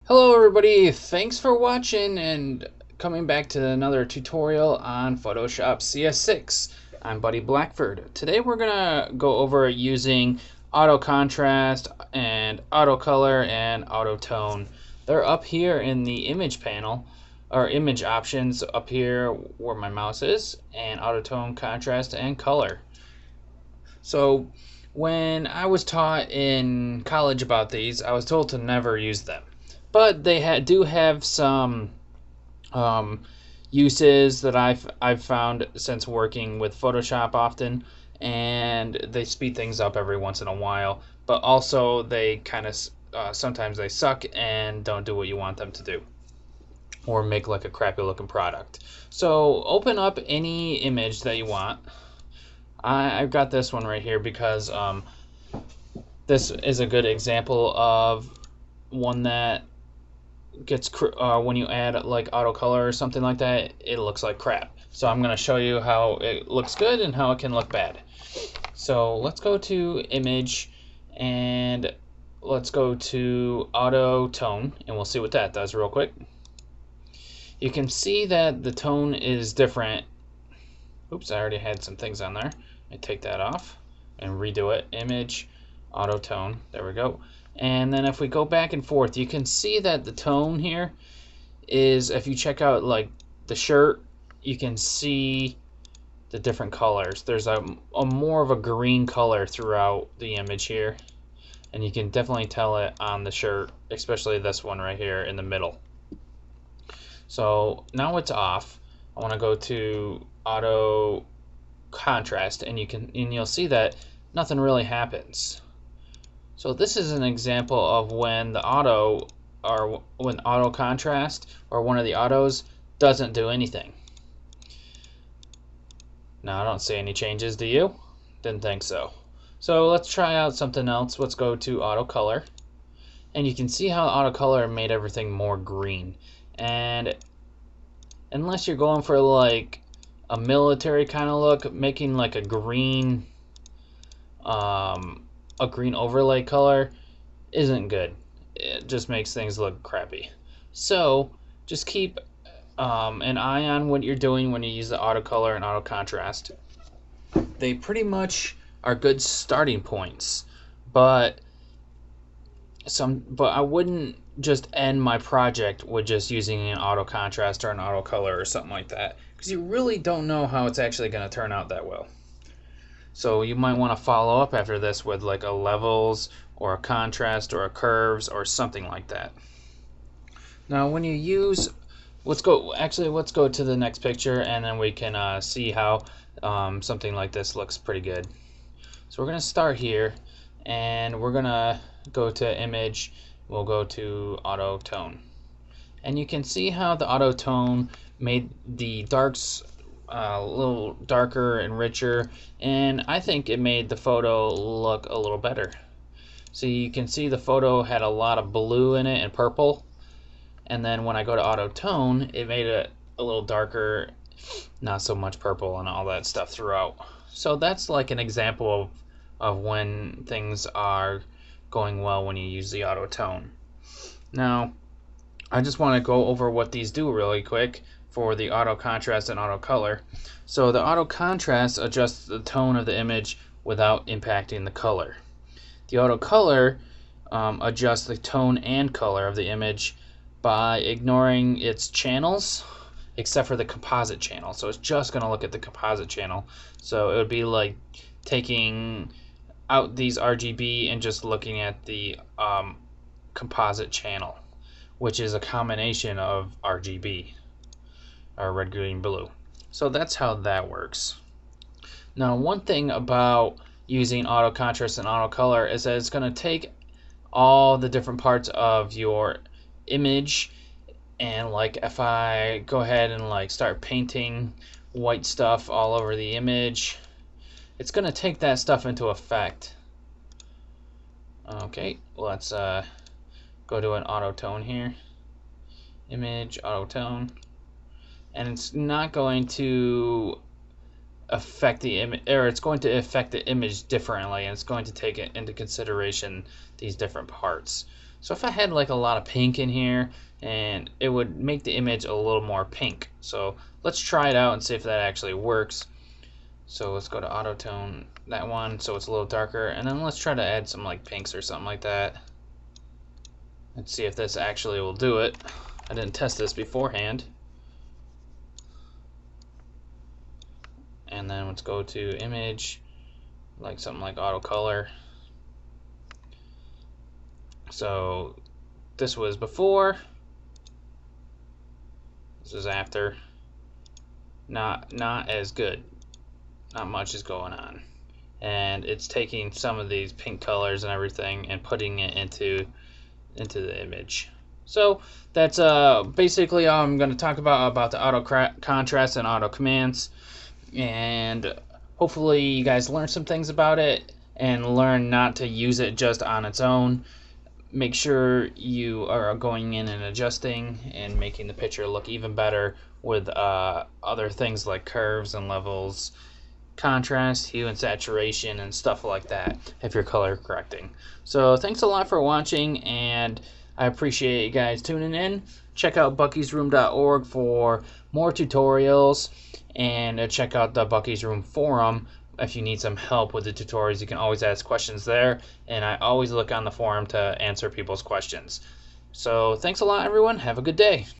Hello everybody, thanks for watching and coming back to another tutorial on Photoshop CS6. I'm Buddy Blackford. Today we're gonna go over using auto contrast and auto color and auto tone. They're up here in the image panel, or image options up here where my mouse is, and auto tone, contrast, and color. So when I was taught in college about these, I was told to never use them. But they do have some um, uses that I've found since working with Photoshop often, and they speed things up every once in a while. But also they kind of sometimes they suck and don't do what you want them to do, or make like a crappy looking product. So open up any image that you want. I've got this one right here because this is a good example of one that gets when you add like auto color or something like that, it looks like crap. So I'm going to show you how it looks good and how it can look bad. So let's go to image and let's go to auto tone and we'll see what that does real quick. You can see that the tone is different. Oops, I already had some things on there. I take that off and redo it. Image, auto tone, there we go. And then if we go back and forth, you can see that the tone here is, if you check out like the shirt, you can see the different colors. There's a more of a green color throughout the image here, and you can definitely tell it on the shirt, especially this one right here in the middle. So now it's off. I want to go to auto contrast, and you'll see that nothing really happens. So this is an example of when the auto contrast or one of the autos doesn't do anything. Now I don't see any changes, do you? Didn't think so. So let's try out something else. Let's go to auto color, and you can see how auto color made everything more green. And unless you're going for like a military kind of look, making like a green overlay color isn't good. It just makes things look crappy. So just keep an eye on what you're doing when you use the auto color and auto contrast. They pretty much are good starting points, but I wouldn't just end my project with just using an auto contrast or an auto color or something like that, because you really don't know how it's actually going to turn out that well. So you might want to follow up after this with like a levels or a contrast or a curves or something like that. Now when you use, let's go to the next picture, and then we can see how something like this looks pretty good. So we're going to start here, and we're going to go to image. We'll go to auto tone, and you can see how the auto tone made the darks a little darker and richer, and I think it made the photo look a little better. So you can see the photo had a lot of blue in it and purple, and then when I go to auto tone, it made it a little darker, not so much purple and all that stuff throughout. So that's like an example of when things are going well when you use the auto tone. Now I just want to go over what these do really quick for the auto contrast and auto color. So the auto contrast adjusts the tone of the image without impacting the color. The auto color adjusts the tone and color of the image by ignoring its channels, except for the composite channel. So it's just going to look at the composite channel. So it would be like taking out these RGB and just looking at the composite channel, which is a combination of RGB, or red, green, blue. So that's how that works. Now one thing about using auto contrast and auto color is that it's going to take all the different parts of your image, and like if I go ahead and like start painting white stuff all over the image, it's going to take that stuff into effect. Okay, let's go to an auto tone here. Image, auto tone, and it's not going to affect the image, or it's going to affect the image differently, and it's going to take it into consideration these different parts. So if I had like a lot of pink in here, and it would make the image a little more pink. So let's try it out and see if that actually works. So let's go to auto tone that one so it's a little darker, and then let's try to add some like pinks or something like that. Let's see if this actually will do it. I didn't test this beforehand. And then let's go to image, like something like auto color. So this was before, this is after. Not as good. Not much is going on. And it's taking some of these pink colors and everything and putting it into the image. So that's basically all I'm going to talk about the auto contrast and auto commands. And hopefully you guys learn some things about it and learn not to use it just on its own. Make sure you are going in and adjusting and making the picture look even better with other things like curves and levels, contrast, hue and saturation, and stuff like that if you're color correcting. So thanks a lot for watching, and I appreciate you guys tuning in. Check out buckysroom.org for more tutorials, and check out the Bucky's Room forum. If you need some help with the tutorials, you can always ask questions there, and I always look on the forum to answer people's questions. So thanks a lot, everyone. Have a good day.